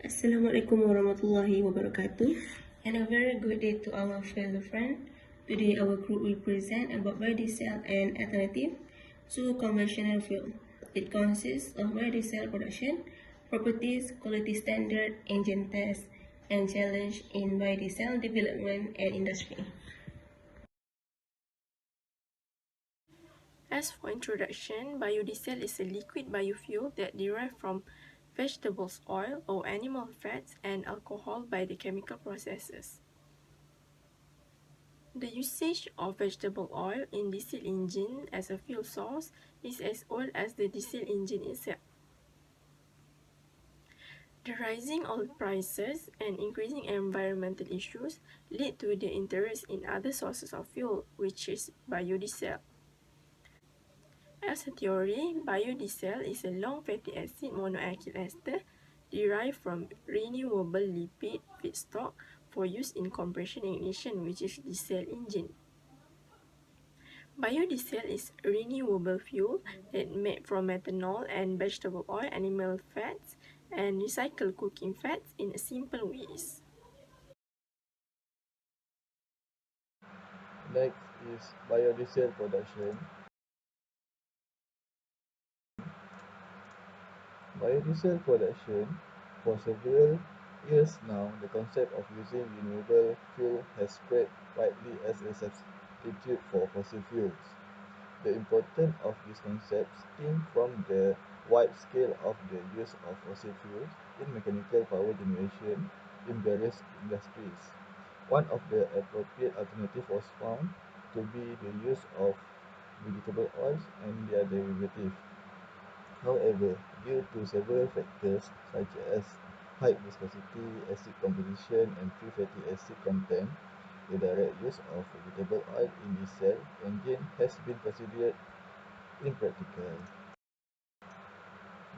Assalamualaikum warahmatullahi wabarakatuh, and a very good day to our fellow friend. Today our group will present about biodiesel and alternative to conventional fuel. It consists of biodiesel production, properties, quality standard, engine test, and challenge in biodiesel development and industry. As for introduction, biodiesel is a liquid biofuel that derives from vegetables oil or animal fats and alcohol by the chemical processes. The usage of vegetable oil in diesel engine as a fuel source is as old as the diesel engine itself. The rising oil prices and increasing environmental issues lead to the interest in other sources of fuel, which is biodiesel. As a theory, biodiesel is a long fatty acid monoalkyl ester derived from renewable lipid feedstock for use in compression ignition, which is diesel engine. Biodiesel is a renewable fuel that made from methanol and vegetable oil, animal fats, and recycled cooking fats in a simple ways. Next is biodiesel production. Biodiesel production. For several years now, the concept of using renewable fuel has spread widely as a substitute for fossil fuels. The importance of this concept stems from the wide scale of the use of fossil fuels in mechanical power generation in various industries. One of the appropriate alternatives was found to be the use of vegetable oils and their derivatives. However, due to several factors such as high viscosity, acid composition, and free fatty acid content, the direct use of vegetable oil in diesel engine has been considered impractical.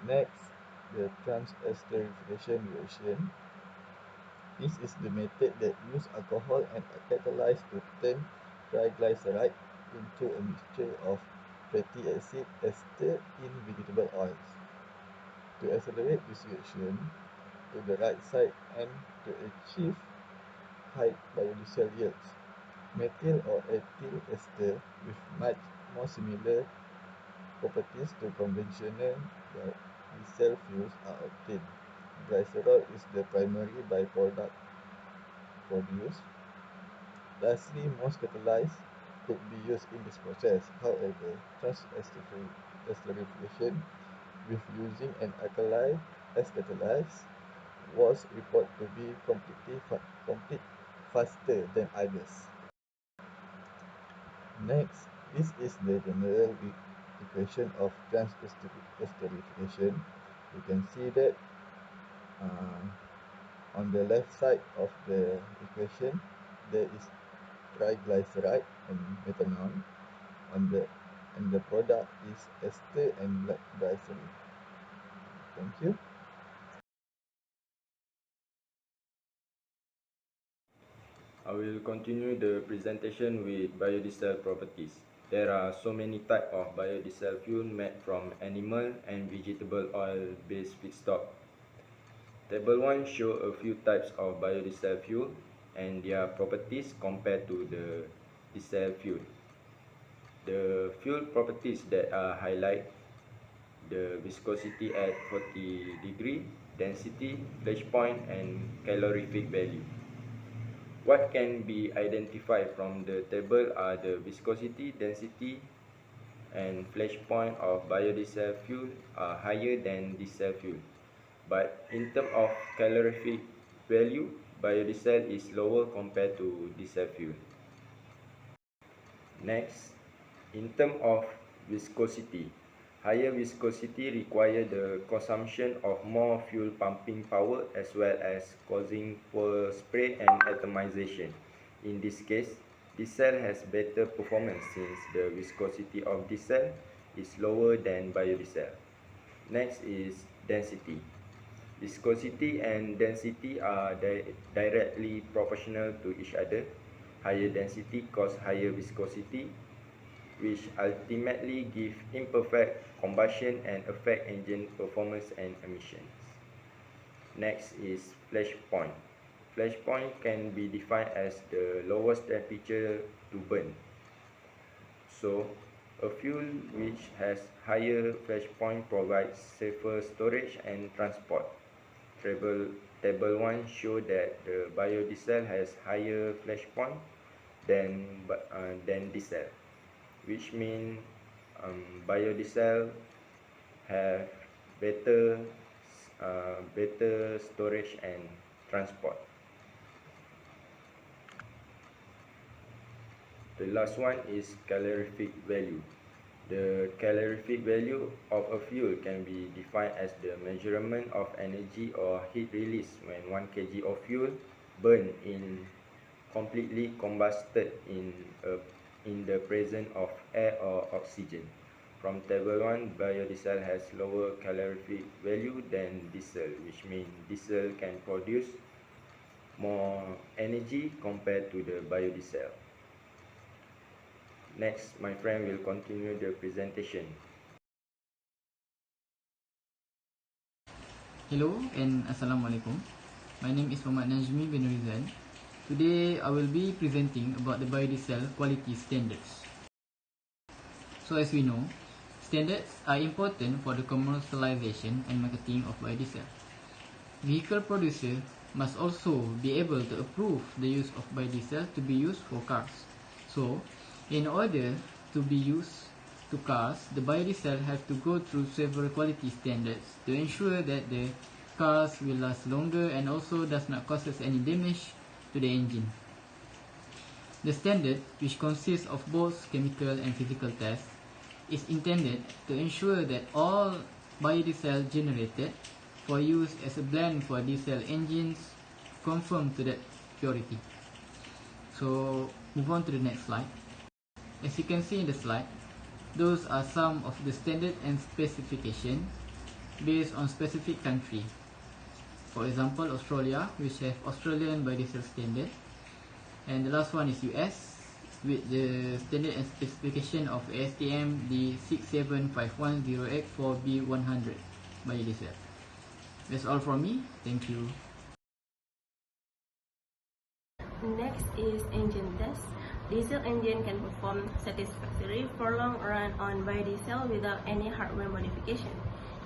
Next, the trans-esterification reaction. This is the method that uses alcohol and catalyze to turn triglyceride into a mixture of fatty acid ester in vegetable oils. To accelerate this reaction to the right side and to achieve high biodiesel yields, methyl or ethyl ester with much more similar properties to conventional diesel fuels are obtained. Glycerol is the primary byproduct produced. Lastly, most catalysts could be used in this process. However, trans-esterification with using an alkali as catalyst was reported to be complete faster than others. Next, this is the general equation of trans-esterification. You can see that on the left side of the equation, there is triglyceride and methanol. And the product is ester and glycerol. Thank you. I will continue the presentation with biodiesel properties. There are so many types of biodiesel fuel made from animal and vegetable oil based feedstock. Table 1 shows a few types of biodiesel fuel and their properties compared to the diesel fuel. The fuel properties that are highlighted: the viscosity at 40 degree, density, flash point, and calorific value. What can be identified from the table are the viscosity, density, and flash point of biodiesel fuel are higher than diesel fuel. But in terms of calorific value, biodiesel is lower compared to diesel fuel. Next, in terms of viscosity, higher viscosity requires the consumption of more fuel pumping power as well as causing poor spray and atomization. In this case, diesel has better performance since the viscosity of diesel is lower than biodiesel. Next is density. Viscosity and density are directly proportional to each other. Higher density causes higher viscosity, which ultimately give imperfect combustion and affect engine performance and emissions. Next is flash point. Flash point can be defined as the lowest temperature to burn. So, a fuel which has higher flash point provides safer storage and transport. Table 1 shows that the biodiesel has higher flash point than diesel, which means biodiesel have better better storage and transport. The last one is calorific value. The calorific value of a fuel can be defined as the measurement of energy or heat release when 1 kg of fuel burned in completely combusted in the presence of air or oxygen. From table 1, biodiesel has lower calorific value than diesel, which means diesel can produce more energy compared to the biodiesel. Next, my friend will continue the presentation. Hello and Assalamualaikum. My name is Muhammad Najmi bin Rizal. Today I will be presenting about the biodiesel quality standards. So as we know, standards are important for the commercialization and marketing of biodiesel. Vehicle producers must also be able to approve the use of biodiesel to be used for cars. So, in order to be used to cars, the biodiesel have to go through several quality standards to ensure that the cars will last longer and also does not cause us any damage to the engine. The standard, which consists of both chemical and physical tests, is intended to ensure that all biodiesel generated for use as a blend for diesel engines conform to that purity. So, move on to the next slide. As you can see in the slide, those are some of the standard and specifications based on specific country. For example, Australia, which have Australian biodiesel standard, and the last one is US, with the standard and specification of ASTM D67510X for B100 biodiesel. That's all from me. Thank you. Next is engine test. Diesel engine can perform satisfactorily for long run on biodiesel without any hardware modification.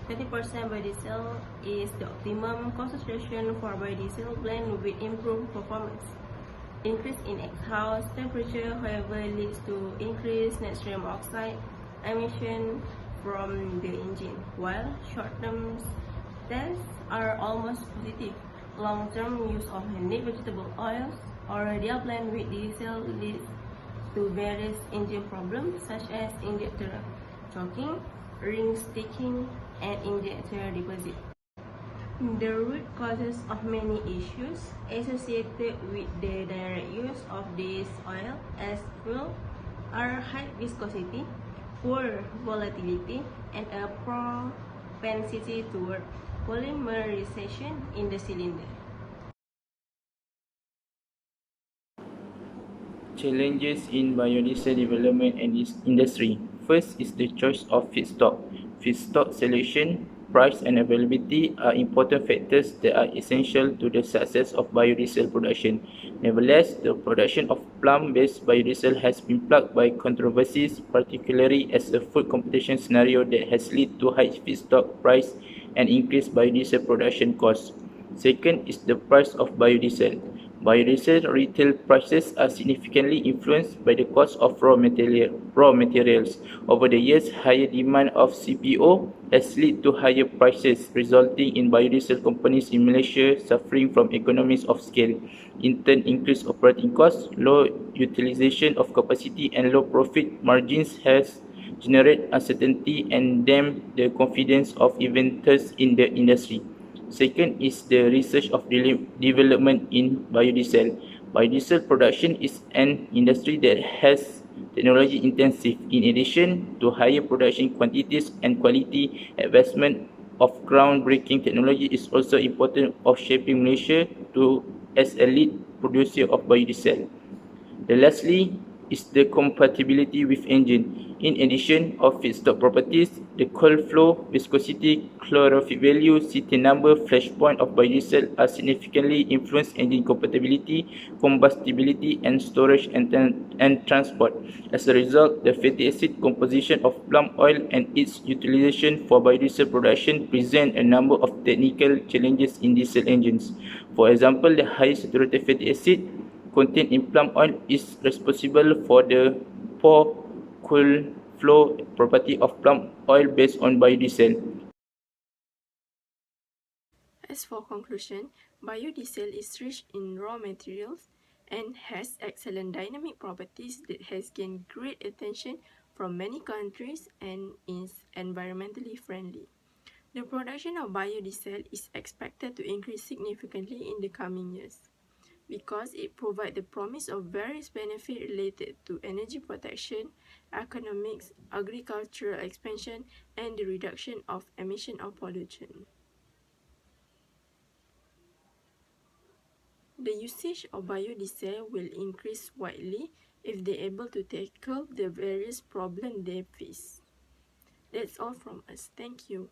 20% biodiesel is the optimum concentration for biodiesel blend with improved performance. Increase in exhaust temperature, however, leads to increased nitrogen oxide emission from the engine, while short-term tests are almost positive. Long-term use of neat vegetable oils or radial blend with diesel leads to various engine problems such as injector choking, ring sticking, and injector deposit. The root causes of many issues associated with the direct use of this oil as fuel are high viscosity, poor volatility, and a propensity toward polymerization in the cylinder. Challenges in biodiesel development and industry. First is the choice of feedstock. Feedstock selection, price and availability are important factors that are essential to the success of biodiesel production. Nevertheless, the production of plant-based biodiesel has been plagued by controversies, particularly as a food competition scenario that has led to high feedstock price and increased biodiesel production costs. Second is the price of biodiesel. Biodiesel retail prices are significantly influenced by the cost of raw materials. Over the years, higher demand of CPO has led to higher prices, resulting in biodiesel companies in Malaysia suffering from economies of scale. In turn, increased operating costs, low utilization of capacity, and low profit margins has generated uncertainty and dampened the confidence of investors in the industry. Second is the research of development in biodiesel. Biodiesel production is an industry that has technology intensive. In addition to higher production quantities and quality, advancement of groundbreaking technology is also important of shaping Malaysia to as a lead producer of biodiesel. Lastly is the compatibility with engine. In addition of feedstock properties, the cold flow, viscosity, calorific value, CT number, flash point of biodiesel are significantly influence engine compatibility, combustibility, and storage and transport. As a result, the fatty acid composition of palm oil and its utilization for biodiesel production present a number of technical challenges in diesel engines. For example, the high saturated fatty acid contained in palm oil is responsible for the poor cool flow property of palm oil based on biodiesel. As for conclusion, biodiesel is rich in raw materials and has excellent dynamic properties that has gained great attention from many countries and is environmentally friendly. The production of biodiesel is expected to increase significantly in the coming years because it provides the promise of various benefits related to energy protection, economics, agricultural expansion, and the reduction of emission of pollution. The usage of biodiesel will increase widely if they are able to tackle the various problems they face. That's all from us. Thank you.